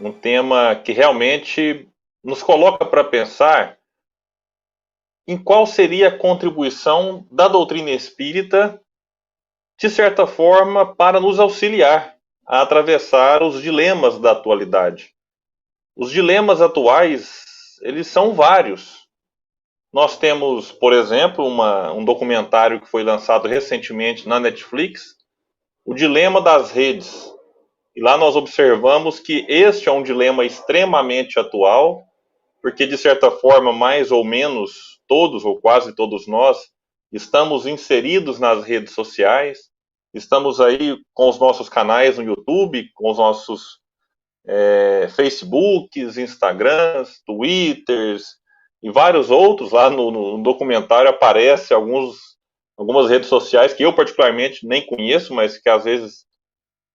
Um tema que realmente nos coloca para pensar em qual seria a contribuição da doutrina espírita, de certa forma, para nos auxiliar a atravessar os dilemas da atualidade. Os dilemas atuais, eles são vários. Nós temos, por exemplo, um documentário que foi lançado recentemente na Netflix, O Dilema das Redes. E lá nós observamos que este é um dilema extremamente atual, porque de certa forma, mais ou menos todos, ou quase todos nós, estamos inseridos nas redes sociais, estamos aí com os nossos canais no YouTube, com os nossos Facebooks, Instagrams, Twitters e vários outros. Lá no documentário aparece algumas redes sociais que eu particularmente nem conheço, mas que às vezes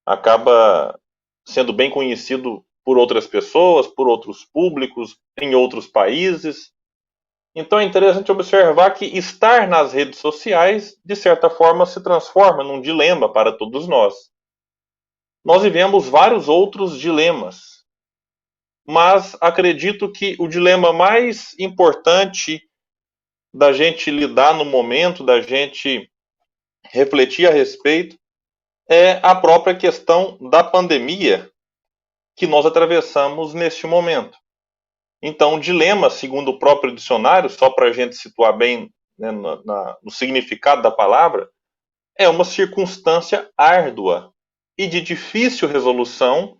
acaba sendo bem conhecido por outras pessoas, por outros públicos, em outros países. Então é interessante observar que estar nas redes sociais, de certa forma, se transforma num dilema para todos nós. Nós vivemos vários outros dilemas, mas acredito que o dilema mais importante da gente lidar no momento, da gente refletir a respeito, é a própria questão da pandemia que nós atravessamos neste momento. Então, o dilema, segundo o próprio dicionário, só para a gente situar bem, né, no significado da palavra, é uma circunstância árdua e de difícil resolução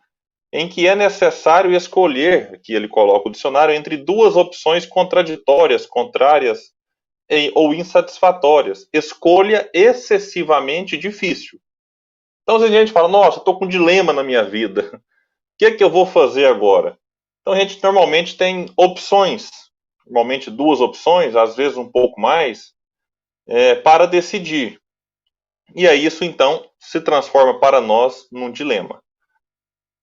em que é necessário escolher, aqui ele coloca o dicionário, entre duas opções contraditórias, contrárias ou insatisfatórias. Escolha excessivamente difícil. Então, se a gente fala, nossa, estou com um dilema na minha vida, o que é que eu vou fazer agora? Então, a gente normalmente tem opções, normalmente duas opções, às vezes um pouco mais, para decidir. E aí isso, então, se transforma para nós num dilema.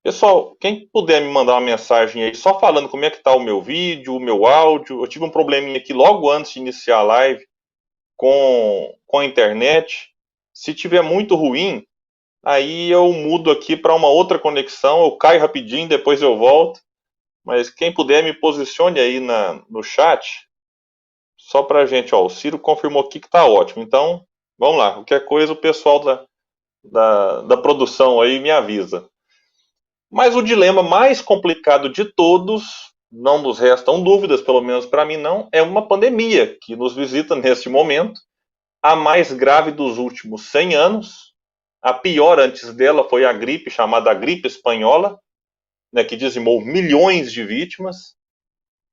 Pessoal, quem puder me mandar uma mensagem aí, só falando como é que está o meu vídeo, o meu áudio. Eu tive um probleminha aqui logo antes de iniciar a live com a internet. Se tiver muito ruim, aí eu mudo aqui para uma outra conexão, eu caio rapidinho, depois eu volto. Mas quem puder me posicione aí no chat, só para a gente, ó, o Ciro confirmou aqui que está ótimo. Então, vamos lá, qualquer coisa o pessoal da produção aí me avisa. Mas o dilema mais complicado de todos, não nos restam dúvidas, pelo menos para mim não, é uma pandemia que nos visita neste momento, a mais grave dos últimos 100 anos. A pior antes dela foi a gripe, chamada gripe espanhola, né, que dizimou milhões de vítimas.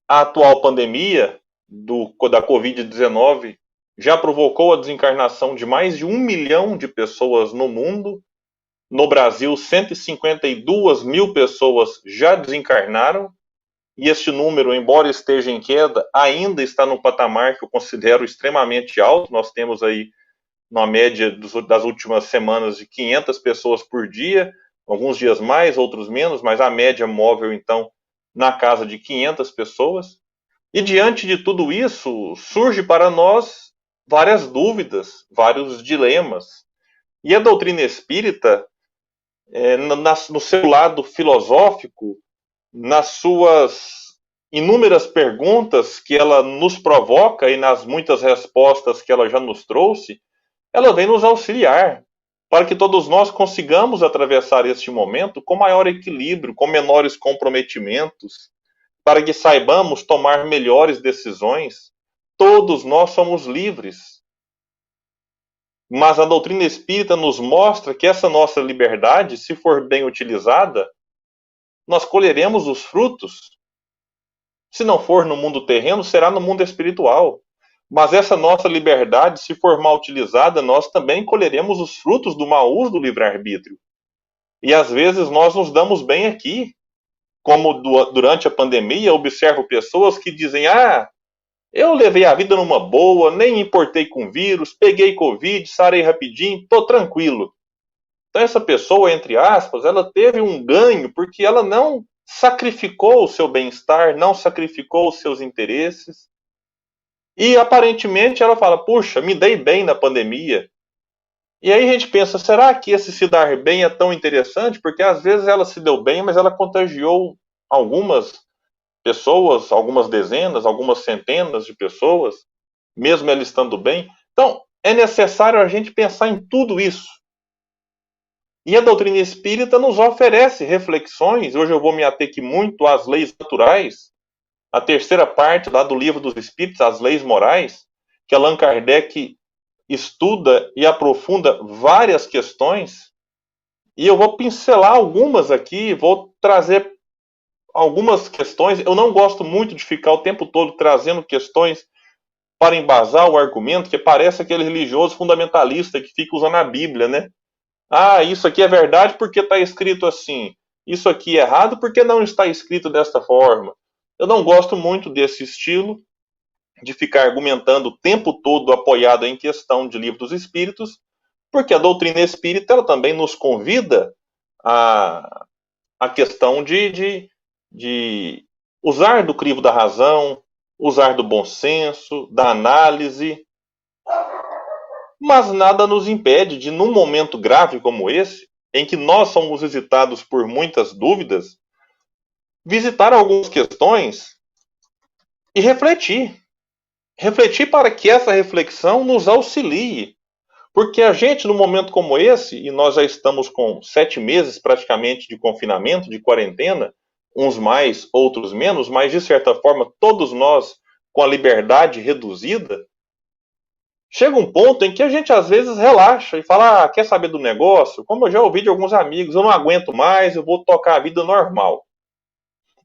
A atual pandemia da Covid-19 já provocou a desencarnação de mais de 1 milhão de pessoas no mundo. No Brasil, 152 mil pessoas já desencarnaram, e este número, embora esteja em queda, ainda está num patamar que eu considero extremamente alto. Nós temos aí uma média das últimas semanas de 500 pessoas por dia, alguns dias mais, outros menos, mas a média móvel, então, na casa de 500 pessoas. E diante de tudo isso, surge para nós várias dúvidas, vários dilemas. E a doutrina espírita, no seu lado filosófico, nas suas inúmeras perguntas que ela nos provoca e nas muitas respostas que ela já nos trouxe, ela vem nos auxiliar para que todos nós consigamos atravessar este momento com maior equilíbrio, com menores comprometimentos, para que saibamos tomar melhores decisões. Todos nós somos livres. Mas a doutrina espírita nos mostra que essa nossa liberdade, se for bem utilizada, nós colheremos os frutos. Se não for no mundo terreno, será no mundo espiritual. Mas essa nossa liberdade, se for mal utilizada, nós também colheremos os frutos do mau uso do livre-arbítrio. E às vezes nós nos damos bem aqui. Como durante a pandemia, observo pessoas que dizem, eu levei a vida numa boa, nem importei com vírus, peguei Covid, sarei rapidinho, tô tranquilo. Então essa pessoa, entre aspas, ela teve um ganho porque ela não sacrificou o seu bem-estar, não sacrificou os seus interesses. E aparentemente ela fala, puxa, me dei bem na pandemia. E aí a gente pensa, será que esse se dar bem é tão interessante? Porque às vezes ela se deu bem, mas ela contagiou algumas pessoas, algumas dezenas, algumas centenas de pessoas, mesmo ela estando bem. Então, é necessário a gente pensar em tudo isso. E a doutrina espírita nos oferece reflexões. Hoje eu vou me ater aqui muito às leis naturais, a terceira parte lá do Livro dos Espíritos, as leis morais, que Allan Kardec estuda e aprofunda várias questões. E eu vou pincelar algumas aqui, vou trazer algumas questões. Eu não gosto muito de ficar o tempo todo trazendo questões para embasar o argumento, que parece aquele religioso fundamentalista que fica usando a Bíblia, né? Ah, isso aqui é verdade porque está escrito assim. Isso aqui é errado porque não está escrito desta forma. Eu não gosto muito desse estilo de ficar argumentando o tempo todo apoiado em questão de Livro dos Espíritos, porque a doutrina espírita ela também nos convida a questão de usar do crivo da razão, usar do bom senso, da análise, mas nada nos impede de, num momento grave como esse, em que nós somos visitados por muitas dúvidas, visitar algumas questões e refletir. Refletir para que essa reflexão nos auxilie. Porque a gente, num momento como esse, e nós já estamos com 7 meses praticamente de confinamento, de quarentena, uns mais, outros menos, mas de certa forma todos nós com a liberdade reduzida, chega um ponto em que a gente às vezes relaxa e fala, quer saber do negócio? Como eu já ouvi de alguns amigos, eu não aguento mais, eu vou tocar a vida normal.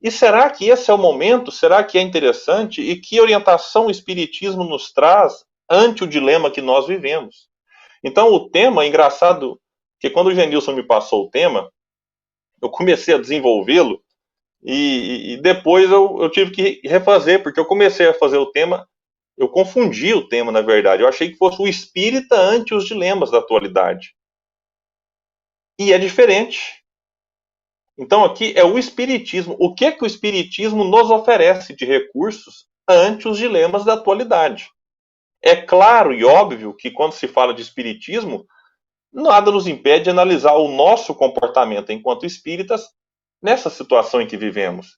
E será que esse é o momento? Será que é interessante? E que orientação o Espiritismo nos traz ante o dilema que nós vivemos? Então o tema, é engraçado, que quando o Genilson me passou o tema, eu comecei a desenvolvê-lo e depois eu tive que refazer, porque eu comecei a fazer o tema, eu confundi o tema, na verdade. Eu achei que fosse o espírita ante os dilemas da atualidade. E é diferente. Então aqui é o espiritismo. O que é que o espiritismo nos oferece de recursos ante os dilemas da atualidade? É claro e óbvio que quando se fala de espiritismo, nada nos impede de analisar o nosso comportamento enquanto espíritas nessa situação em que vivemos.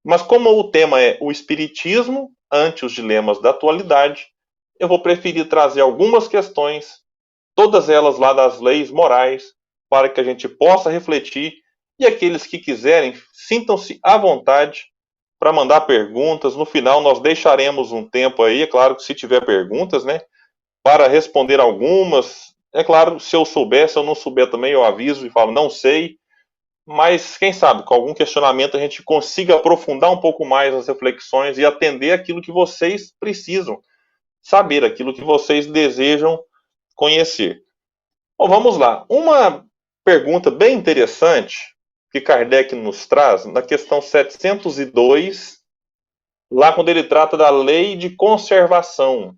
Mas como o tema é o espiritismo ante os dilemas da atualidade, eu vou preferir trazer algumas questões, todas elas lá das leis morais, para que a gente possa refletir e aqueles que quiserem, sintam-se à vontade para mandar perguntas. No final nós deixaremos um tempo aí, é claro que se tiver perguntas, né, para responder algumas. É claro, se eu souber, se eu não souber também, eu aviso e falo, não sei. Mas, quem sabe, com algum questionamento a gente consiga aprofundar um pouco mais as reflexões e atender aquilo que vocês precisam saber, aquilo que vocês desejam conhecer. Bom, vamos lá. Uma pergunta bem interessante que Kardec nos traz, na questão 702, lá quando ele trata da lei de conservação.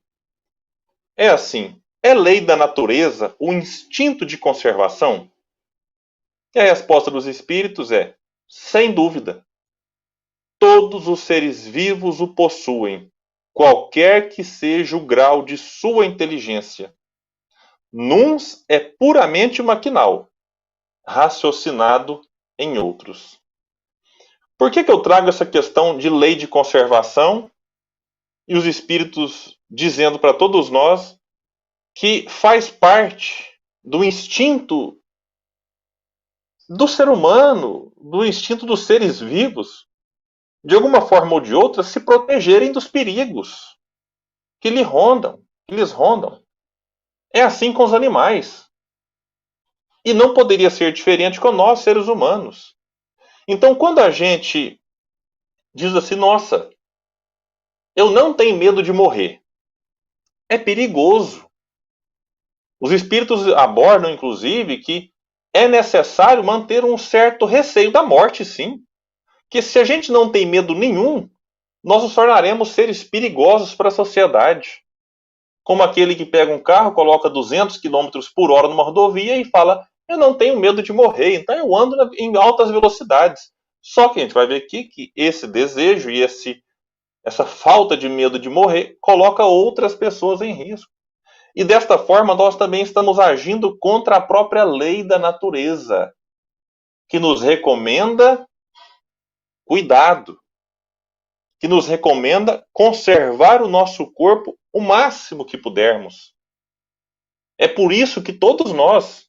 É assim, é lei da natureza o instinto de conservação? E a resposta dos espíritos é, sem dúvida. Todos os seres vivos o possuem, qualquer que seja o grau de sua inteligência. Nuns é puramente maquinal, raciocinado em outros. Por que eu trago essa questão de lei de conservação e os espíritos dizendo para todos nós que faz parte do instinto do ser humano, do instinto dos seres vivos, de alguma forma ou de outra, se protegerem dos perigos que lhes rondam. É assim com os animais. E não poderia ser diferente com nós, seres humanos. Então, quando a gente diz assim, nossa, eu não tenho medo de morrer, é perigoso. Os espíritos abordam, inclusive, que é necessário manter um certo receio da morte, sim. Que se a gente não tem medo nenhum, nós nos tornaremos seres perigosos para a sociedade. Como aquele que pega um carro, coloca 200 km por hora numa rodovia e fala, eu não tenho medo de morrer, então eu ando em altas velocidades. Só que a gente vai ver aqui que esse desejo e essa falta de medo de morrer coloca outras pessoas em risco. E desta forma nós também estamos agindo contra a própria lei da natureza, que nos recomenda cuidado, que nos recomenda conservar o nosso corpo o máximo que pudermos. É por isso que todos nós,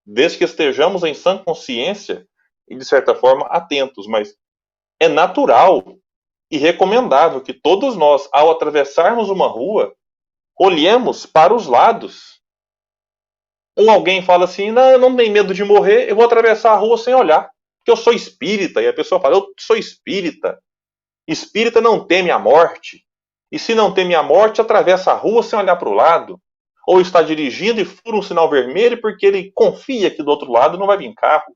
desde que estejamos em sã consciência e, de certa forma, atentos, mas é natural e recomendável que todos nós, ao atravessarmos uma rua, olhemos para os lados. Ou alguém fala assim, não, eu não tenho medo de morrer, eu vou atravessar a rua sem olhar, porque eu sou espírita. E a pessoa fala, eu sou espírita. Espírita não teme a morte. E se não teme a morte, atravessa a rua sem olhar para o lado. Ou está dirigindo e fura um sinal vermelho porque ele confia que do outro lado não vai vir carro.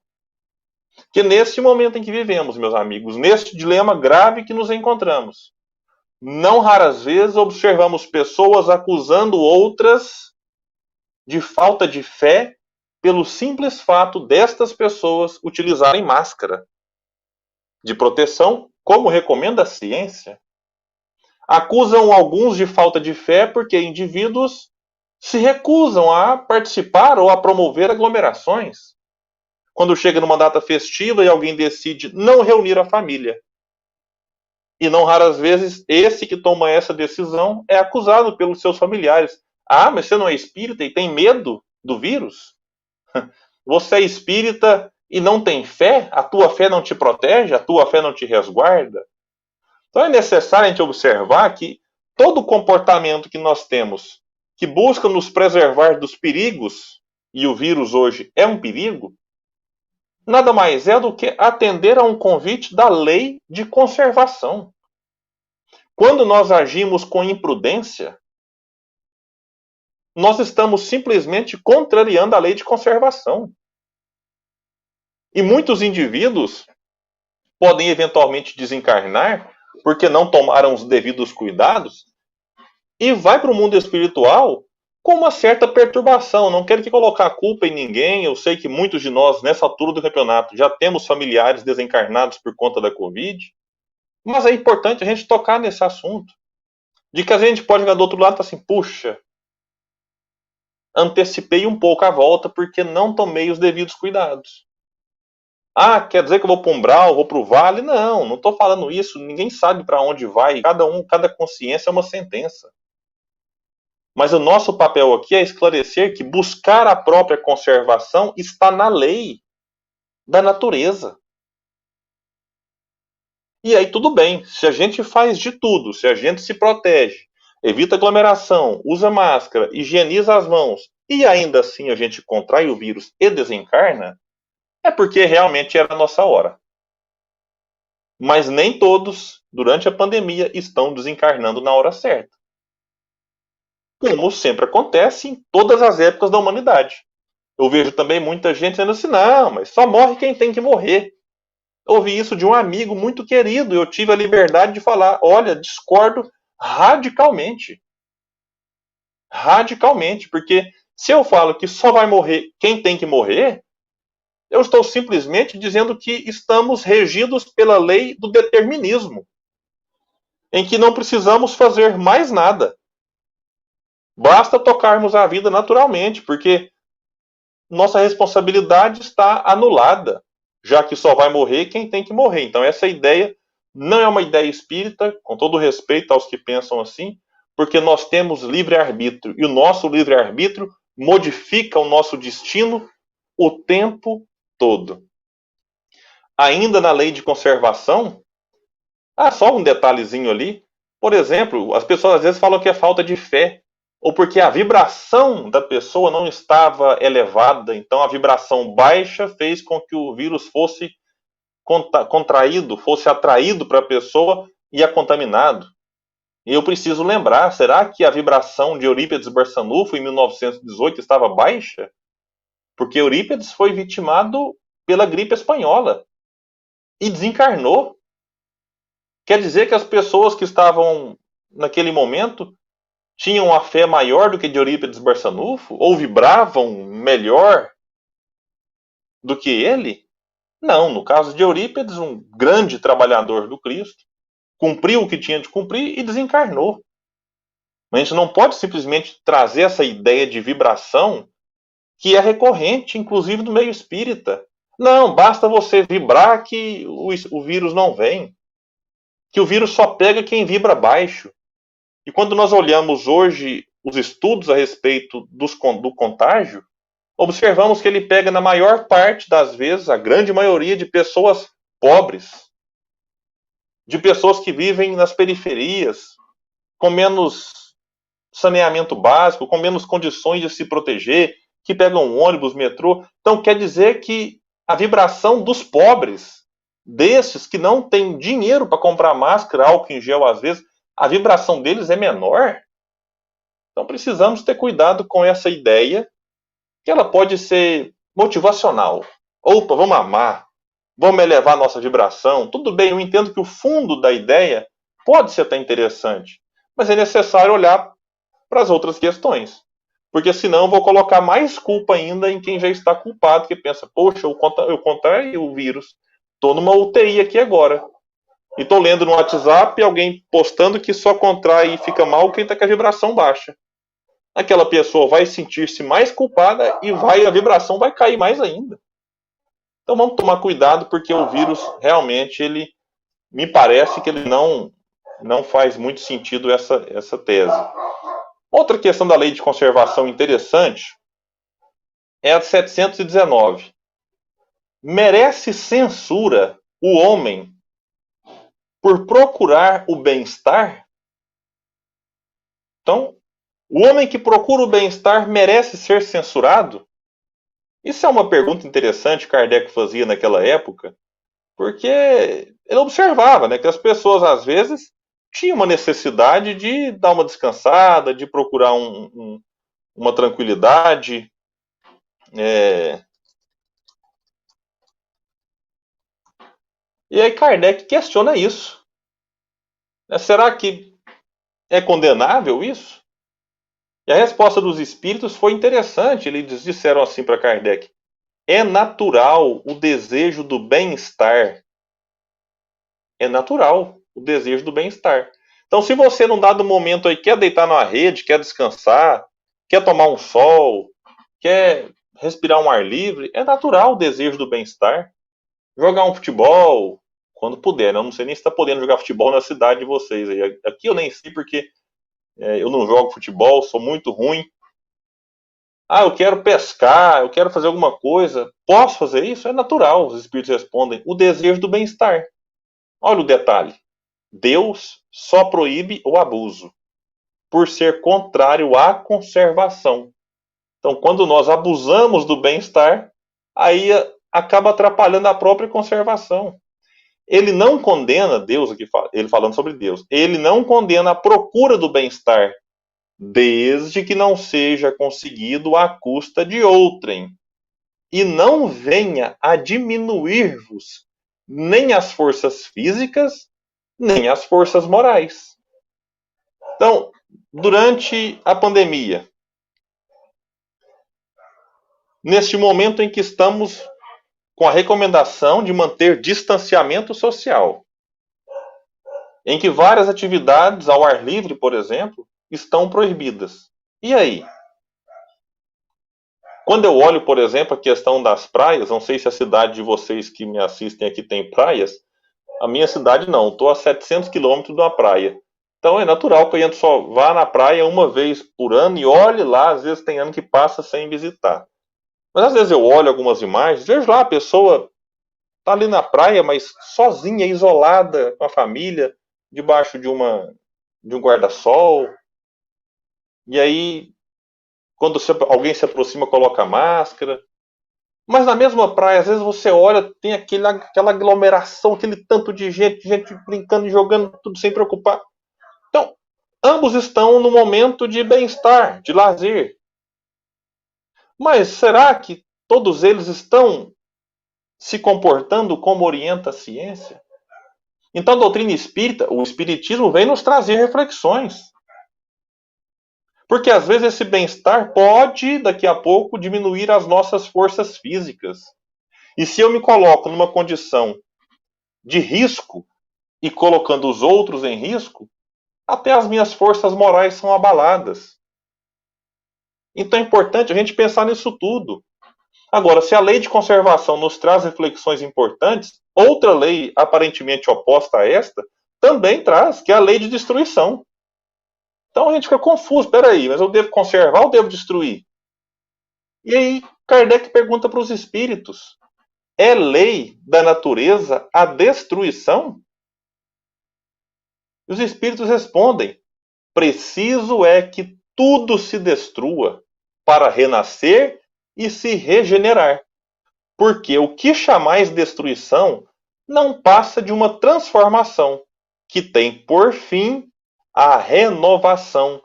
Que nesse momento em que vivemos, meus amigos, neste dilema grave que nos encontramos, não raras vezes observamos pessoas acusando outras de falta de fé pelo simples fato destas pessoas utilizarem máscara de proteção, como recomenda a ciência. Acusam alguns de falta de fé porque indivíduos se recusam a participar ou a promover aglomerações. Quando chega numa data festiva e alguém decide não reunir a família. E não raras vezes, esse que toma essa decisão é acusado pelos seus familiares. Ah, mas você não é espírita e tem medo do vírus? Você é espírita e não tem fé? A tua fé não te protege? A tua fé não te resguarda? Então é necessário a gente observar que todo comportamento que nós temos que busca nos preservar dos perigos, e o vírus hoje é um perigo, nada mais é do que atender a um convite da lei de conservação. Quando nós agimos com imprudência, nós estamos simplesmente contrariando a lei de conservação. E muitos indivíduos podem eventualmente desencarnar porque não tomaram os devidos cuidados e vai para o mundo espiritual com uma certa perturbação. Não quero que colocar a culpa em ninguém. Eu sei que muitos de nós, nessa altura do campeonato, já temos familiares desencarnados por conta da Covid. Mas é importante a gente tocar nesse assunto. De que a gente pode chegar do outro lado e falar assim, puxa, antecipei um pouco a volta porque não tomei os devidos cuidados. Ah, quer dizer que eu vou para o umbral, vou para o vale? Não, não estou falando isso. Ninguém sabe para onde vai. Cada consciência é uma sentença. Mas o nosso papel aqui é esclarecer que buscar a própria conservação está na lei da natureza. E aí tudo bem, se a gente faz de tudo, se a gente se protege, evita aglomeração, usa máscara, higieniza as mãos, e ainda assim a gente contrai o vírus e desencarna, é porque realmente era a nossa hora. Mas nem todos, durante a pandemia, estão desencarnando na hora certa. Como sempre acontece em todas as épocas da humanidade. Eu vejo também muita gente dizendo assim, não, mas só morre quem tem que morrer. Eu ouvi isso de um amigo muito querido, e eu tive a liberdade de falar, olha, discordo radicalmente. Radicalmente, porque se eu falo que só vai morrer quem tem que morrer, eu estou simplesmente dizendo que estamos regidos pela lei do determinismo, em que não precisamos fazer mais nada. Basta tocarmos a vida naturalmente, porque nossa responsabilidade está anulada, já que só vai morrer quem tem que morrer. Então essa ideia não é uma ideia espírita, com todo respeito aos que pensam assim, porque nós temos livre-arbítrio, e o nosso livre-arbítrio modifica o nosso destino o tempo todo. Ainda na lei de conservação, só um detalhezinho ali, por exemplo, as pessoas às vezes falam que é falta de fé, ou porque a vibração da pessoa não estava elevada, então a vibração baixa fez com que o vírus fosse contraído, fosse atraído para a pessoa e a contaminado. E eu preciso lembrar, será que a vibração de Eurípides Barçanufo em 1918 estava baixa? Porque Eurípides foi vitimado pela gripe espanhola e desencarnou. Quer dizer que as pessoas que estavam naquele momento tinham a fé maior do que de Eurípides Barçanufo? Ou vibravam melhor do que ele? Não, no caso de Eurípides, um grande trabalhador do Cristo, cumpriu o que tinha de cumprir e desencarnou. Mas a gente não pode simplesmente trazer essa ideia de vibração que é recorrente, inclusive no meio espírita. Não, basta você vibrar que o vírus não vem. Que o vírus só pega quem vibra baixo. E quando nós olhamos hoje os estudos a respeito do contágio, observamos que ele pega na maior parte das vezes, a grande maioria, de pessoas pobres, de pessoas que vivem nas periferias, com menos saneamento básico, com menos condições de se proteger, que pegam um ônibus, metrô. Então quer dizer que a vibração dos pobres, desses que não têm dinheiro para comprar máscara, álcool em gel às vezes, a vibração deles é menor. Então precisamos ter cuidado com essa ideia, que ela pode ser motivacional. Opa, vamos amar, vamos elevar a nossa vibração. Tudo bem, eu entendo que o fundo da ideia pode ser até interessante, mas é necessário olhar para as outras questões. Porque senão eu vou colocar mais culpa ainda em quem já está culpado, que pensa, poxa, eu contraí o vírus, estou numa UTI aqui agora. E estou lendo no WhatsApp alguém postando que só contrai e fica mal quem está com a vibração baixa. Aquela pessoa vai sentir-se mais culpada e a vibração vai cair mais ainda. Então vamos tomar cuidado, porque o vírus realmente, ele me parece que ele não faz muito sentido essa tese. Outra questão da lei de conservação interessante é a de 719. Merece censura o homem por procurar o bem-estar? Então, o homem que procura o bem-estar merece ser censurado? Isso é uma pergunta interessante que Kardec fazia naquela época, porque ele observava, né, que as pessoas, às vezes, tinham uma necessidade de dar uma descansada, de procurar uma tranquilidade. E aí Kardec questiona isso. Será que é condenável isso? E a resposta dos espíritos foi interessante. Eles disseram assim para Kardec: é natural o desejo do bem-estar. É natural o desejo do bem-estar. Então, se você num dado momento aí quer deitar numa rede, quer descansar, quer tomar um sol, quer respirar um ar livre, é natural o desejo do bem-estar. Jogar um futebol, quando puder, né? Eu não sei nem se está podendo jogar futebol na cidade de vocês. Aí. Aqui eu nem sei porque eu não jogo futebol, sou muito ruim. Ah, eu quero pescar, eu quero fazer alguma coisa. Posso fazer isso? É natural, os espíritos respondem. O desejo do bem-estar. Olha o detalhe. Deus só proíbe o abuso, por ser contrário à conservação. Então, quando nós abusamos do bem-estar, aí acaba atrapalhando a própria conservação. Ele não condena, Deus aqui, ele falando sobre Deus, ele não condena a procura do bem-estar, desde que não seja conseguido à custa de outrem, e não venha a diminuir-vos nem as forças físicas, nem as forças morais. Então, durante a pandemia, neste momento em que estamos com a recomendação de manter distanciamento social, em que várias atividades ao ar livre, por exemplo, estão proibidas. E aí? Quando eu olho, por exemplo, a questão das praias, não sei se a cidade de vocês que me assistem aqui tem praias, a minha cidade não, estou a 700 quilômetros de uma praia. Então é natural que a gente só vá na praia uma vez por ano e olhe lá, às vezes tem ano que passa sem visitar. Mas às vezes eu olho algumas imagens, vejo lá a pessoa está ali na praia, mas sozinha, isolada, com a família, debaixo de um guarda-sol. E aí, quando alguém se aproxima, coloca máscara. Mas na mesma praia, às vezes você olha, tem aquela aglomeração, aquele tanto de gente brincando e jogando, tudo sem preocupar. Então, ambos estão no momento de bem-estar, de lazer. Mas será que todos eles estão se comportando como orienta a ciência? Então, a doutrina espírita, o espiritismo, vem nos trazer reflexões. Porque às vezes esse bem-estar pode, daqui a pouco, diminuir as nossas forças físicas. E se eu me coloco numa condição de risco e colocando os outros em risco, até as minhas forças morais são abaladas. Então é importante a gente pensar nisso tudo. Agora, se a lei de conservação nos traz reflexões importantes, outra lei aparentemente oposta a esta também traz, que é a lei de destruição. Então a gente fica confuso, peraí, mas eu devo conservar ou devo destruir? E aí Kardec pergunta para os espíritos, é lei da natureza a destruição? E os espíritos respondem, preciso é que tudo se destrua para renascer e se regenerar. Porque o que chamais destruição não passa de uma transformação que tem por fim a renovação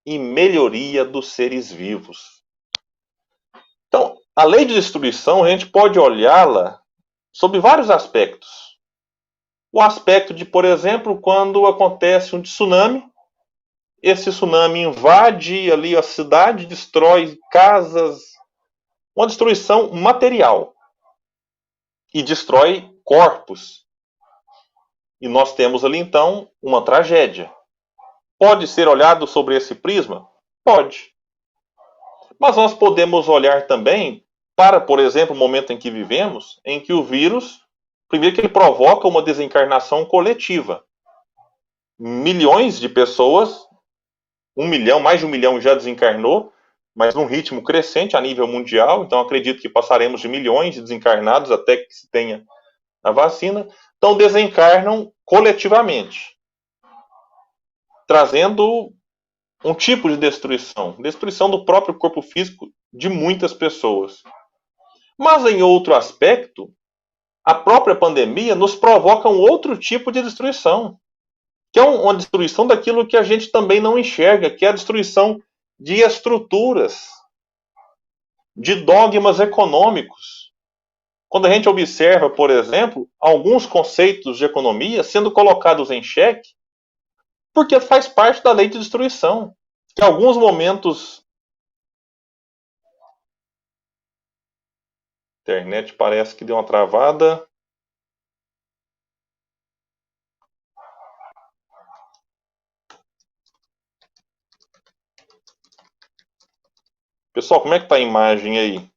e melhoria dos seres vivos. Então, a lei de destruição, a gente pode olhá-la sob vários aspectos. O aspecto de, por exemplo, quando acontece um tsunami, esse tsunami invade ali a cidade, destrói casas, uma destruição material e destrói corpos. E nós temos ali então uma tragédia. Pode ser olhado sobre esse prisma? Pode. Mas nós podemos olhar também para, por exemplo, o momento em que vivemos, em que o vírus, primeiro que ele provoca uma desencarnação coletiva. Milhões de pessoas, 1 milhão, mais de 1 milhão já desencarnou, mas num ritmo crescente a nível mundial, então acredito que passaremos de milhões de desencarnados até que se tenha a vacina. Então desencarnam coletivamente, trazendo um tipo de destruição do próprio corpo físico de muitas pessoas. Mas em outro aspecto, a própria pandemia nos provoca um outro tipo de destruição, que é uma destruição daquilo que a gente também não enxerga, que é a destruição de estruturas, de dogmas econômicos. Quando a gente observa, por exemplo, alguns conceitos de economia sendo colocados em xeque, porque faz parte da lei de destruição. Em alguns momentos, a internet parece que deu uma travada. Pessoal, como é que tá a imagem aí?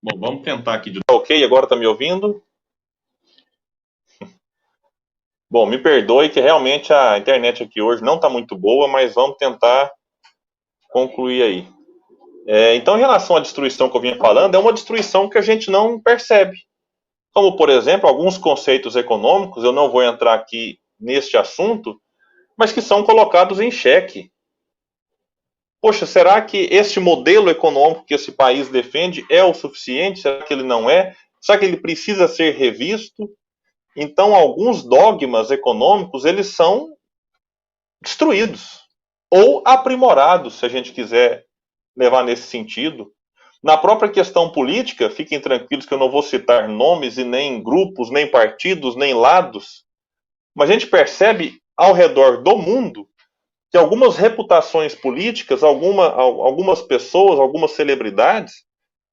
Bom, vamos tentar aqui de novo. Ok, agora tá me ouvindo? Bom, me perdoe que realmente a internet aqui hoje não está muito boa, mas vamos tentar concluir aí. Então, em relação à destruição que eu vinha falando, é uma destruição que a gente não percebe. Como, por exemplo, alguns conceitos econômicos, eu não vou entrar aqui neste assunto, mas que são colocados em xeque. Poxa, será que este modelo econômico que esse país defende é o suficiente? Será que ele não é? Será que ele precisa ser revisto? Então, alguns dogmas econômicos, eles são destruídos ou aprimorados, se a gente quiser levar nesse sentido. Na própria questão política, fiquem tranquilos que eu não vou citar nomes e nem grupos, nem partidos, nem lados, mas a gente percebe ao redor do mundo que algumas reputações políticas, algumas pessoas, algumas celebridades,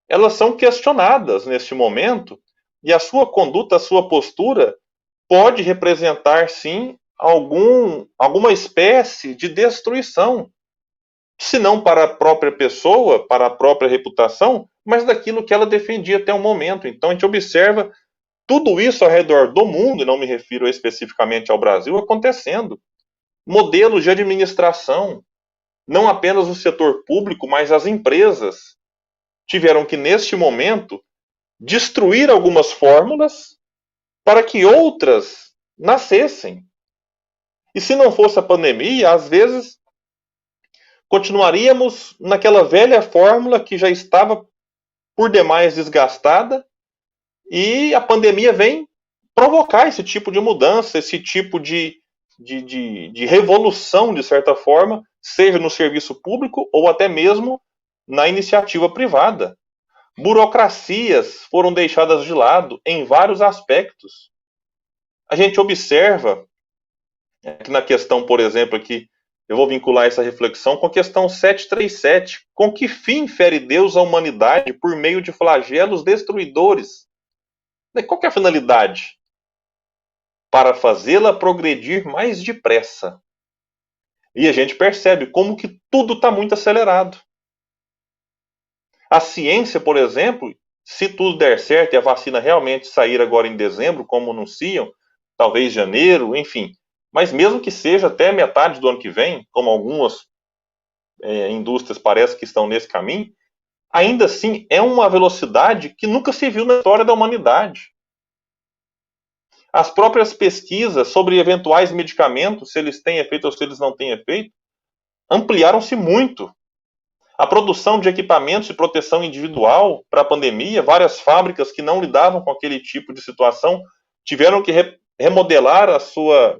elas são questionadas neste momento e a sua conduta, a sua postura pode representar, sim, alguma espécie de destruição, se não para a própria pessoa, para a própria reputação, mas daquilo que ela defendia até o momento. Então a gente observa tudo isso ao redor do mundo, e não me refiro especificamente ao Brasil, acontecendo. Modelos de administração, não apenas o setor público, mas as empresas tiveram que, neste momento, destruir algumas fórmulas para que outras nascessem. E se não fosse a pandemia, às vezes continuaríamos naquela velha fórmula que já estava por demais desgastada, e a pandemia vem provocar esse tipo de mudança, esse tipo de revolução, de certa forma, seja no serviço público ou até mesmo na iniciativa privada. Burocracias foram deixadas de lado em vários aspectos. A gente observa que na questão, por exemplo, aqui, eu vou vincular essa reflexão com a questão 737. Com que fim fere Deus a humanidade por meio de flagelos destruidores? Qual que é a finalidade? Para fazê-la progredir mais depressa. E a gente percebe como que tudo está muito acelerado. A ciência, por exemplo, se tudo der certo e a vacina realmente sair agora em dezembro, como anunciam, talvez janeiro, enfim, mas mesmo que seja até metade do ano que vem, como algumas indústrias parecem que estão nesse caminho, ainda assim é uma velocidade que nunca se viu na história da humanidade. As próprias pesquisas sobre eventuais medicamentos, se eles têm efeito ou se eles não têm efeito, ampliaram-se muito. A produção de equipamentos de proteção individual para a pandemia, várias fábricas que não lidavam com aquele tipo de situação tiveram que remodelar a sua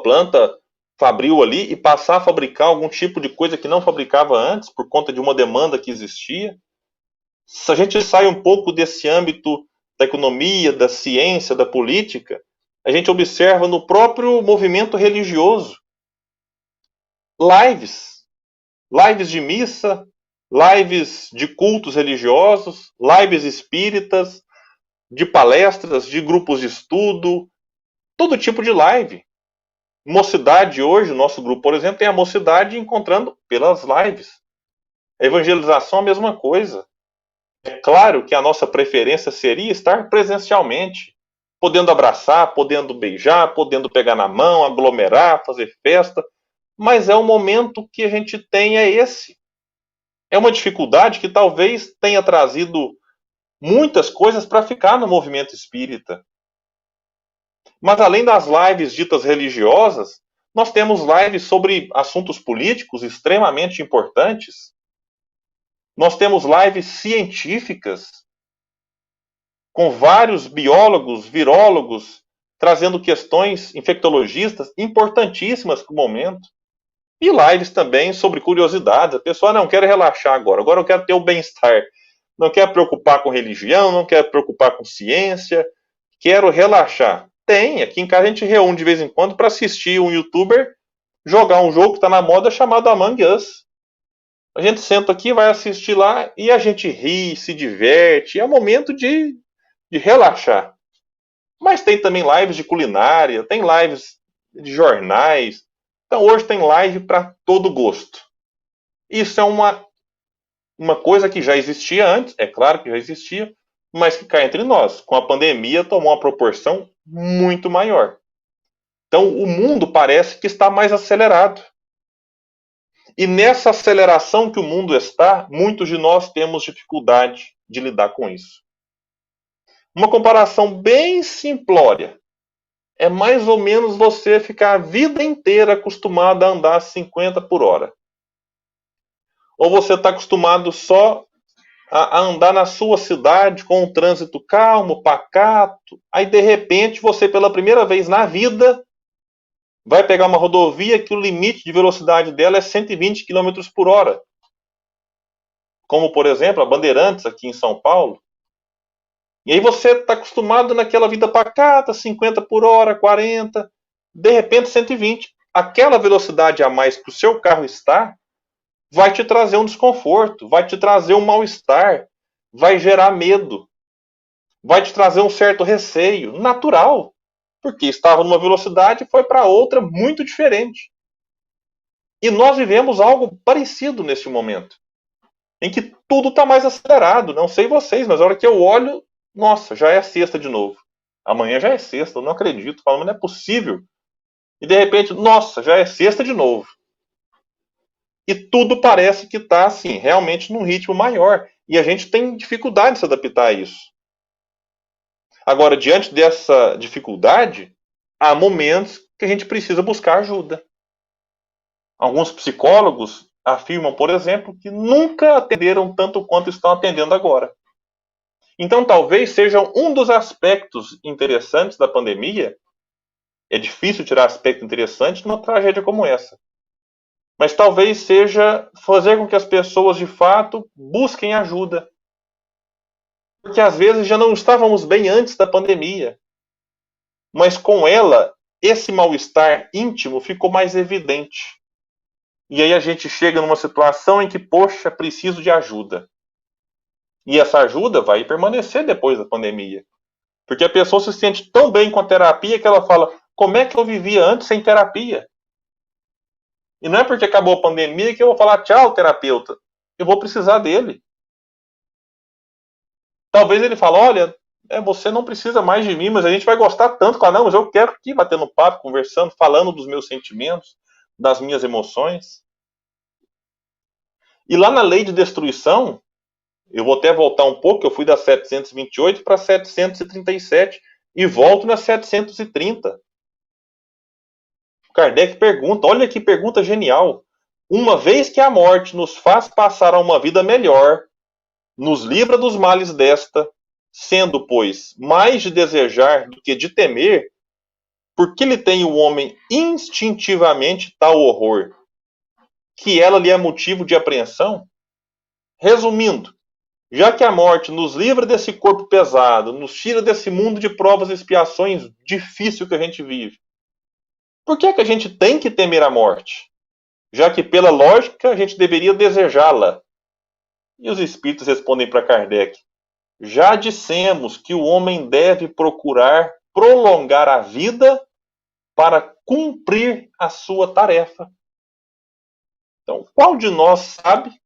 planta fabril ali e passar a fabricar algum tipo de coisa que não fabricava antes por conta de uma demanda que existia. Se a gente sai um pouco desse âmbito da economia, da ciência, da política, a gente observa no próprio movimento religioso lives de missa, lives de cultos religiosos, lives espíritas, de palestras, de grupos de estudo, todo tipo de live. Mocidade hoje, o nosso grupo, por exemplo, tem a mocidade encontrando pelas lives. A evangelização é a mesma coisa. É claro que a nossa preferência seria estar presencialmente, podendo abraçar, podendo beijar, podendo pegar na mão, aglomerar, fazer festa, mas é o momento que a gente tem é esse. É uma dificuldade que talvez tenha trazido muitas coisas para ficar no movimento espírita. Mas além das lives ditas religiosas, nós temos lives sobre assuntos políticos extremamente importantes. Nós temos lives científicas, com vários biólogos, virólogos, trazendo questões infectologistas importantíssimas para o momento. E lives também sobre curiosidades. A pessoa não quer relaxar agora eu quero ter o bem-estar. Não quer preocupar com religião, não quer preocupar com ciência, quero relaxar. Tem, aqui em casa a gente reúne de vez em quando para assistir um youtuber jogar um jogo que está na moda chamado Among Us. A gente senta aqui, vai assistir lá e a gente ri, se diverte. É um momento de relaxar. Mas tem também lives de culinária, tem lives de jornais. Então hoje tem live para todo gosto. Isso é uma coisa que já existia antes, é claro que já existia, mas que cá entre nós, com a pandemia, tomou uma proporção muito maior. Então o mundo parece que está mais acelerado. E nessa aceleração que o mundo está, muitos de nós temos dificuldade de lidar com isso. Uma comparação bem simplória. É mais ou menos você ficar a vida inteira acostumado a andar a 50 por hora. Ou você está acostumado só a andar na sua cidade com um trânsito calmo, pacato. Aí, de repente, você, pela primeira vez na vida, vai pegar uma rodovia que o limite de velocidade dela é 120 km por hora. Como, por exemplo, a Bandeirantes, aqui em São Paulo. E aí você está acostumado naquela vida pacata, 50 por hora, 40. de repente 120. Aquela velocidade a mais que o seu carro está vai te trazer um desconforto, vai te trazer um mal-estar, vai gerar medo, vai te trazer um certo receio, natural, porque estava numa velocidade e foi para outra muito diferente. E nós vivemos algo parecido neste momento, em que tudo está mais acelerado. Não sei vocês, mas a hora que eu olho, nossa, já é sexta de novo. Amanhã já é sexta, eu não acredito, falando, não é possível. E de repente, nossa, já é sexta de novo. E tudo parece que está assim, realmente num ritmo maior. E a gente tem dificuldade de se adaptar a isso. Agora, diante dessa dificuldade, há momentos que a gente precisa buscar ajuda. Alguns psicólogos afirmam, por exemplo, que nunca atenderam tanto quanto estão atendendo agora. Então, talvez seja um dos aspectos interessantes da pandemia. É difícil tirar aspecto interessante numa tragédia como essa. Mas talvez seja fazer com que as pessoas, de fato, busquem ajuda. Porque às vezes já não estávamos bem antes da pandemia. Mas com ela, esse mal-estar íntimo ficou mais evidente. E aí a gente chega numa situação em que, poxa, preciso de ajuda. E essa ajuda vai permanecer depois da pandemia. Porque a pessoa se sente tão bem com a terapia que ela fala, como é que eu vivia antes sem terapia? E não é porque acabou a pandemia que eu vou falar, tchau, terapeuta. Eu vou precisar dele. Talvez ele fale, olha, você não precisa mais de mim, mas a gente vai gostar tanto. Fala, não, mas eu quero aqui batendo papo, conversando, falando dos meus sentimentos, das minhas emoções. E lá na lei de destruição, eu vou até voltar um pouco, eu fui da 728 para 737 e volto na 730. Kardec pergunta, olha que pergunta genial. Uma vez que a morte nos faz passar a uma vida melhor, nos livra dos males desta, sendo, pois, mais de desejar do que de temer, por que lhe tem o homem instintivamente tal horror? Que ela lhe é motivo de apreensão? Resumindo, já que a morte nos livra desse corpo pesado, nos tira desse mundo de provas e expiações difícil que a gente vive, por que é que a gente tem que temer a morte? Já que, pela lógica, a gente deveria desejá-la. E os espíritos respondem para Kardec: já dissemos que o homem deve procurar prolongar a vida para cumprir a sua tarefa. Então, qual de nós sabe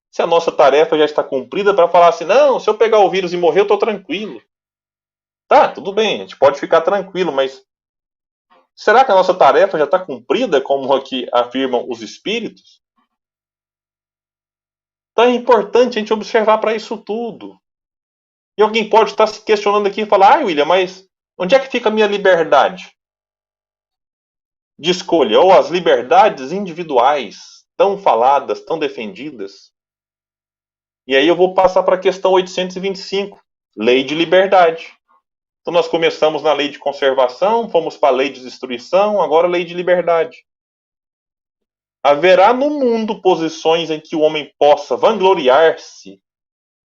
se a nossa tarefa já está cumprida para falar assim, não, se eu pegar o vírus e morrer, eu estou tranquilo. Tá, tudo bem, a gente pode ficar tranquilo, mas será que a nossa tarefa já está cumprida, como aqui afirmam os espíritos? Então é importante a gente observar para isso tudo. E alguém pode estar se questionando aqui e falar, William, mas onde é que fica a minha liberdade de escolha? Ou as liberdades individuais, tão faladas, tão defendidas? E aí eu vou passar para a questão 825, lei de liberdade. Então nós começamos na lei de conservação, fomos para a lei de destruição, agora a lei de liberdade. Haverá no mundo posições em que o homem possa vangloriar-se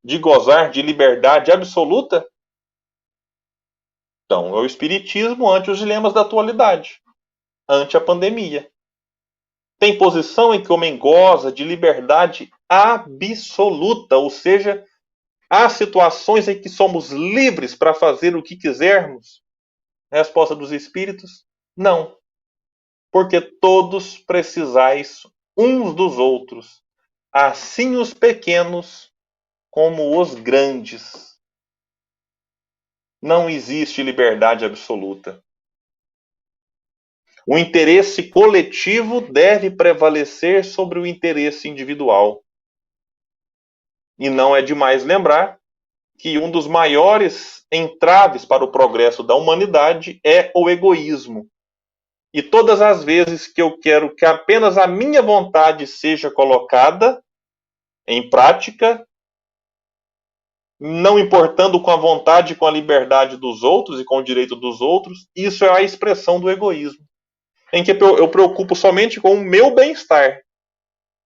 de gozar de liberdade absoluta? Então, é o espiritismo ante os dilemas da atualidade, ante a pandemia. Tem posição em que o homem goza de liberdade absoluta, ou seja, há situações em que somos livres para fazer o que quisermos? Resposta dos espíritos: não. Porque todos precisais uns dos outros, assim os pequenos como os grandes. Não existe liberdade absoluta. O interesse coletivo deve prevalecer sobre o interesse individual. E não é demais lembrar que um dos maiores entraves para o progresso da humanidade é o egoísmo. E todas as vezes que eu quero que apenas a minha vontade seja colocada em prática, não importando com a vontade e com a liberdade dos outros e com o direito dos outros, isso é a expressão do egoísmo. Em que eu preocupo somente com o meu bem-estar.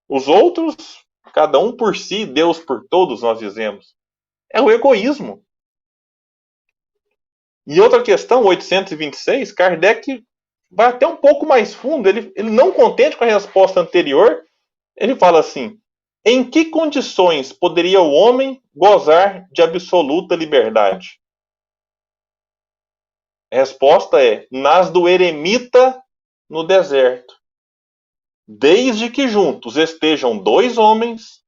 Os outros, cada um por si, Deus por todos, nós dizemos. É o egoísmo. E outra questão, 826, Kardec vai até um pouco mais fundo. Ele não contente com a resposta anterior, ele fala assim: em que condições poderia o homem gozar de absoluta liberdade? A resposta é: nas do eremita no deserto. Desde que juntos estejam dois homens,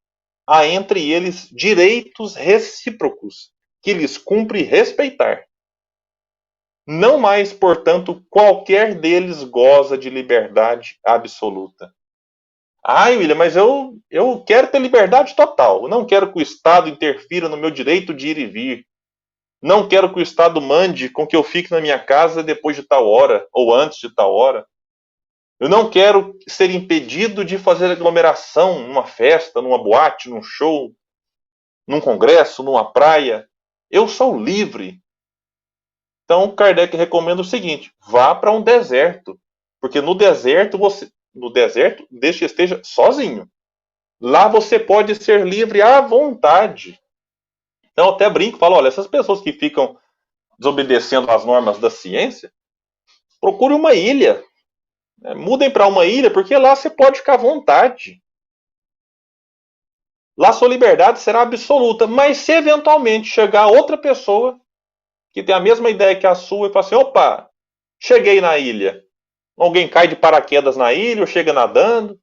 há entre eles direitos recíprocos que lhes cumpre respeitar. Não mais, portanto, qualquer deles goza de liberdade absoluta. Ai, William, mas eu quero ter liberdade total. Eu não quero que o Estado interfira no meu direito de ir e vir. Não quero que o Estado mande com que eu fique na minha casa depois de tal hora ou antes de tal hora. Eu não quero ser impedido de fazer aglomeração numa festa, numa boate, num show, num congresso, numa praia. Eu sou livre. Então, Kardec recomenda o seguinte: vá para um deserto, porque no deserto, deixe que esteja sozinho. Lá você pode ser livre à vontade. Então, eu até brinco, falo, olha, essas pessoas que ficam desobedecendo às normas da ciência, procure uma ilha. Mudem para uma ilha, porque lá você pode ficar à vontade. Lá sua liberdade será absoluta. Mas se eventualmente chegar outra pessoa que tem a mesma ideia que a sua e fala assim: opa, cheguei na ilha. Alguém cai de paraquedas na ilha ou chega nadando.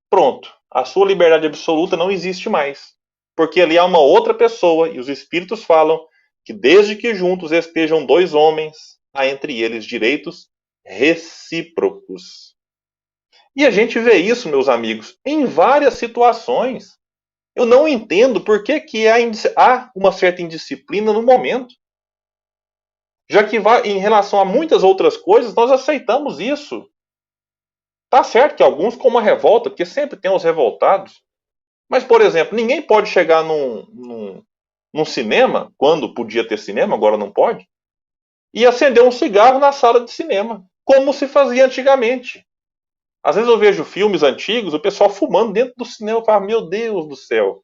Pronto. A sua liberdade absoluta não existe mais. Porque ali há uma outra pessoa e os espíritos falam que desde que juntos estejam dois homens, há entre eles direitos recíprocos. E a gente vê isso, meus amigos, em várias situações. Eu não entendo por que há uma certa indisciplina no momento. Já que em relação a muitas outras coisas, nós aceitamos isso. Tá certo que alguns com uma revolta, porque sempre tem os revoltados. Mas, por exemplo, ninguém pode chegar num cinema, quando podia ter cinema, agora não pode, e acender um cigarro na sala de cinema, como se fazia antigamente. Às vezes eu vejo filmes antigos, o pessoal fumando dentro do cinema e falo, meu Deus do céu.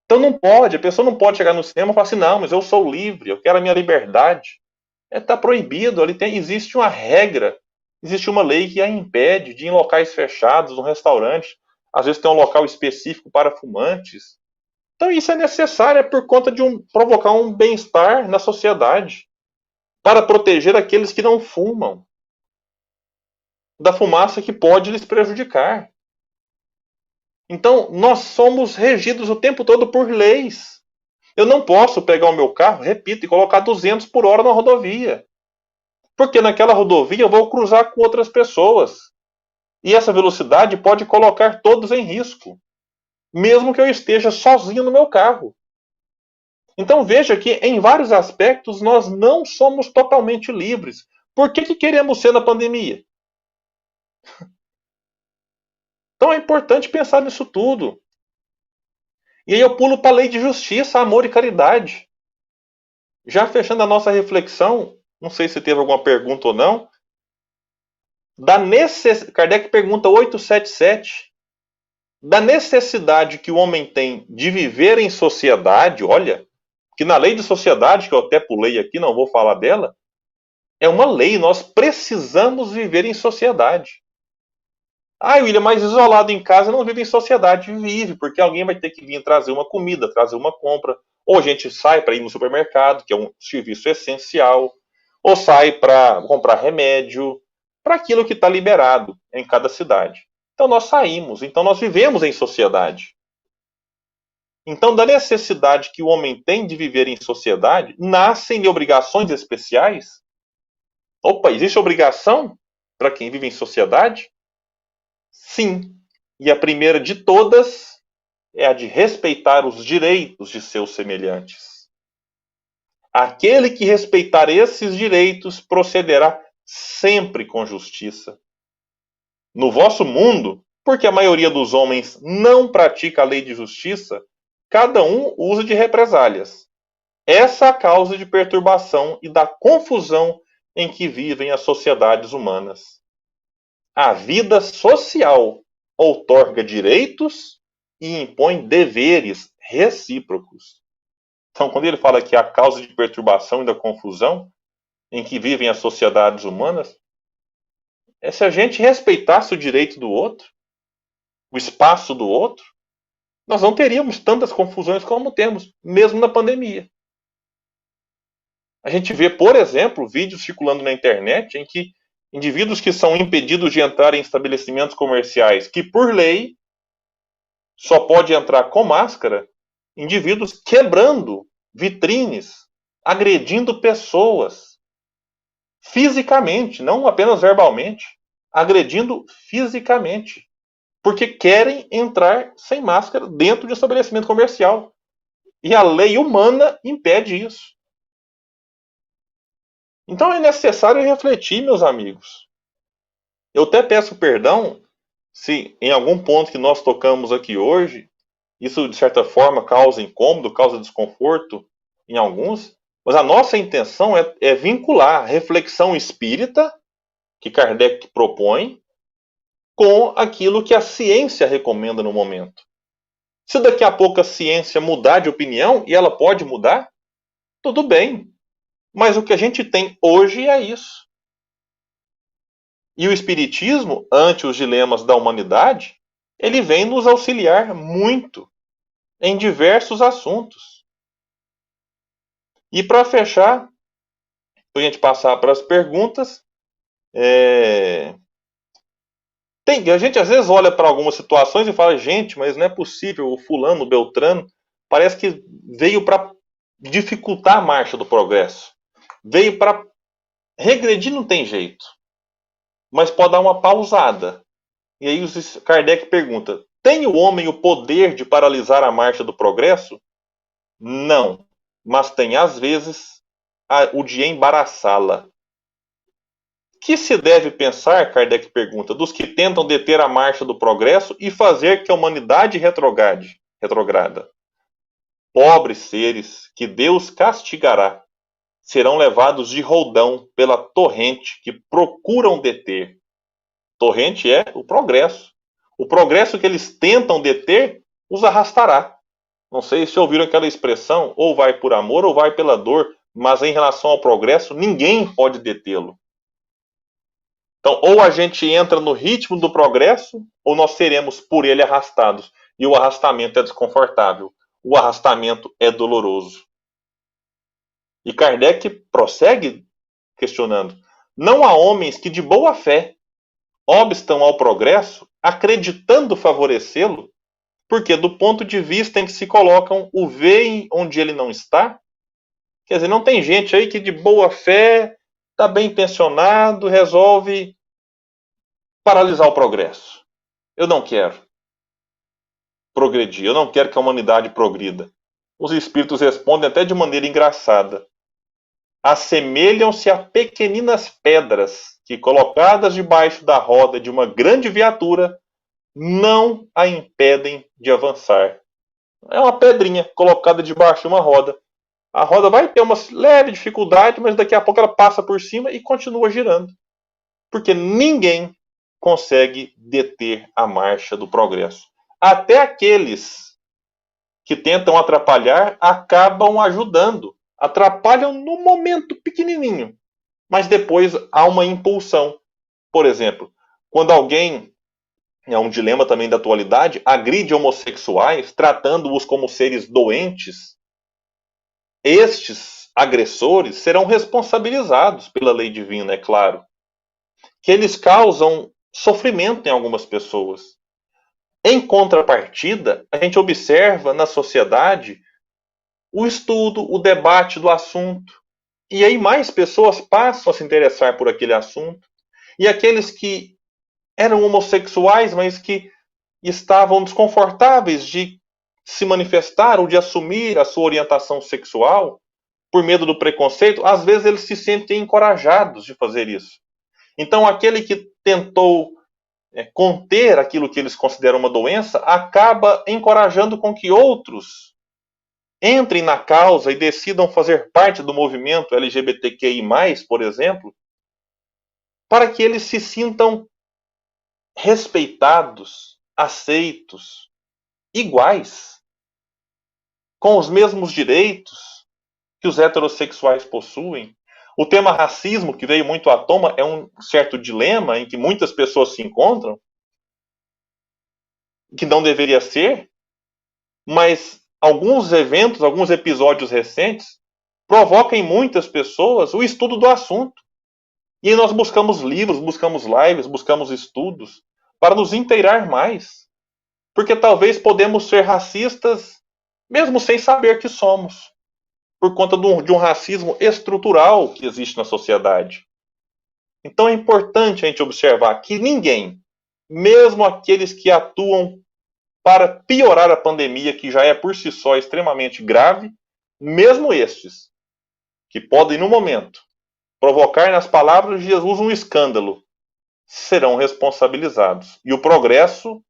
Então não pode, a pessoa não pode chegar no cinema e falar assim, não, mas eu sou livre, eu quero a minha liberdade. Está proibido, existe uma regra, existe uma lei que a impede de ir em locais fechados, num restaurante, às vezes tem um local específico para fumantes. Então isso é necessário, é por conta de provocar um bem-estar na sociedade, para proteger aqueles que não fumam, da fumaça que pode lhes prejudicar. Então, nós somos regidos o tempo todo por leis. Eu não posso pegar o meu carro, repito, e colocar 200 por hora na rodovia. Porque naquela rodovia eu vou cruzar com outras pessoas. E essa velocidade pode colocar todos em risco. Mesmo que eu esteja sozinho no meu carro. Então veja que, em vários aspectos, nós não somos totalmente livres. Por que queremos ser na pandemia? Então é importante pensar nisso tudo. E aí eu pulo para a lei de justiça, amor e caridade. Já fechando a nossa reflexão, não sei se teve alguma pergunta ou não, Kardec pergunta 877, da necessidade que o homem tem de viver em sociedade, olha, que na lei de sociedade, que eu até pulei aqui, não vou falar dela, é uma lei, nós precisamos viver em sociedade. Ah, William, mas isolado em casa não vive em sociedade. Vive, porque alguém vai ter que vir trazer uma comida, trazer uma compra. Ou a gente sai para ir no supermercado, que é um serviço essencial. Ou sai para comprar remédio, para aquilo que está liberado em cada cidade. Então nós saímos, então nós vivemos em sociedade. Então, da necessidade que o homem tem de viver em sociedade, nascem obrigações especiais. Opa, existe obrigação para quem vive em sociedade? Sim. E a primeira de todas é a de respeitar os direitos de seus semelhantes. Aquele que respeitar esses direitos procederá sempre com justiça. No vosso mundo, porque a maioria dos homens não pratica a lei de justiça, cada um usa de represálias. Essa é a causa de perturbação e da confusão em que vivem as sociedades humanas. A vida social outorga direitos e impõe deveres recíprocos. Então, quando ele fala que a causa de perturbação e da confusão em que vivem as sociedades humanas, Se a gente respeitasse o direito do outro, o espaço do outro, nós não teríamos tantas confusões como temos, mesmo na pandemia. A gente vê, por exemplo, vídeos circulando na internet em que indivíduos que são impedidos de entrar em estabelecimentos comerciais, que por lei só pode entrar com máscara, indivíduos quebrando vitrines, agredindo pessoas fisicamente, não apenas verbalmente, agredindo fisicamente, porque querem entrar sem máscara dentro de um estabelecimento comercial. E a lei humana impede isso. Então é necessário refletir, meus amigos. Eu até peço perdão se em algum ponto que nós tocamos aqui hoje, isso de certa forma causa incômodo, causa desconforto em alguns, mas a nossa intenção é vincular a reflexão espírita que Kardec propõe com aquilo que a ciência recomenda no momento. Se daqui a pouco a ciência mudar de opinião, e ela pode mudar, tudo bem. Mas o que a gente tem hoje é isso. E o Espiritismo, ante os dilemas da humanidade, ele vem nos auxiliar muito em diversos assuntos. E para fechar, para a gente passar para as perguntas, a gente às vezes olha para algumas situações e fala, gente, mas não é possível, o fulano, o Beltrano, parece que veio para dificultar a marcha do progresso. Veio para regredir, não tem jeito. Mas pode dar uma pausada. E aí Kardec pergunta, tem o homem o poder de paralisar a marcha do progresso? Não, mas tem às vezes o de embaraçá-la. Que se deve pensar, Kardec pergunta, dos que tentam deter a marcha do progresso e fazer que a humanidade retrograda? Pobres seres que Deus castigará, serão levados de roldão pela torrente que procuram deter. Torrente é o progresso. O progresso que eles tentam deter os arrastará. Não sei se ouviram aquela expressão, ou vai por amor ou vai pela dor, mas em relação ao progresso, ninguém pode detê-lo. Então, ou a gente entra no ritmo do progresso, ou nós seremos por ele arrastados. E o arrastamento é desconfortável. O arrastamento é doloroso. E Kardec prossegue questionando: não há homens que de boa fé obstam ao progresso, acreditando favorecê-lo, porque do ponto de vista em que se colocam o veem onde ele não está? Quer dizer, não tem gente aí que de boa fé, está bem intencionado, resolve paralisar o progresso. Eu não quero progredir, eu não quero que a humanidade progrida. Os espíritos respondem até de maneira engraçada. Assemelham-se a pequeninas pedras que, colocadas debaixo da roda de uma grande viatura, não a impedem de avançar. É uma pedrinha colocada debaixo de uma roda. A roda vai ter uma leve dificuldade, mas daqui a pouco ela passa por cima e continua girando. Porque ninguém consegue deter a marcha do progresso. Até aqueles que tentam atrapalhar acabam ajudando. Atrapalham no momento pequenininho, mas depois há uma impulsão. Por exemplo, quando alguém, é um dilema também da atualidade, agride homossexuais, tratando-os como seres doentes, estes agressores serão responsabilizados pela lei divina, é claro. Que eles causam sofrimento em algumas pessoas. Em contrapartida, a gente observa na sociedade o estudo, o debate do assunto. E aí mais pessoas passam a se interessar por aquele assunto. E aqueles que eram homossexuais, mas que estavam desconfortáveis de se manifestar ou de assumir a sua orientação sexual, por medo do preconceito, às vezes eles se sentem encorajados de fazer isso. Então, aquele que tentou conter aquilo que eles consideram uma doença, acaba encorajando com que outros entrem na causa e decidam fazer parte do movimento LGBTQI+, por exemplo, para que eles se sintam respeitados, aceitos, iguais, com os mesmos direitos que os heterossexuais possuem. O tema racismo, que veio muito à tona, é um certo dilema em que muitas pessoas se encontram, que não deveria ser, mas alguns eventos, alguns episódios recentes, provocam em muitas pessoas o estudo do assunto. E aí nós buscamos livros, buscamos lives, buscamos estudos para nos inteirar mais. Porque talvez podemos ser racistas mesmo sem saber que somos, por conta de um racismo estrutural que existe na sociedade. Então é importante a gente observar que ninguém, mesmo aqueles que atuam para piorar a pandemia, que já é por si só extremamente grave, mesmo estes, que podem no momento provocar nas palavras de Jesus um escândalo, serão responsabilizados. E o progresso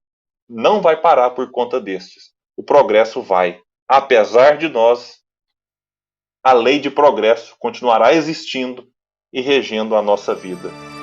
não vai parar por conta destes. O progresso vai. Apesar de nós, a lei de progresso continuará existindo e regendo a nossa vida.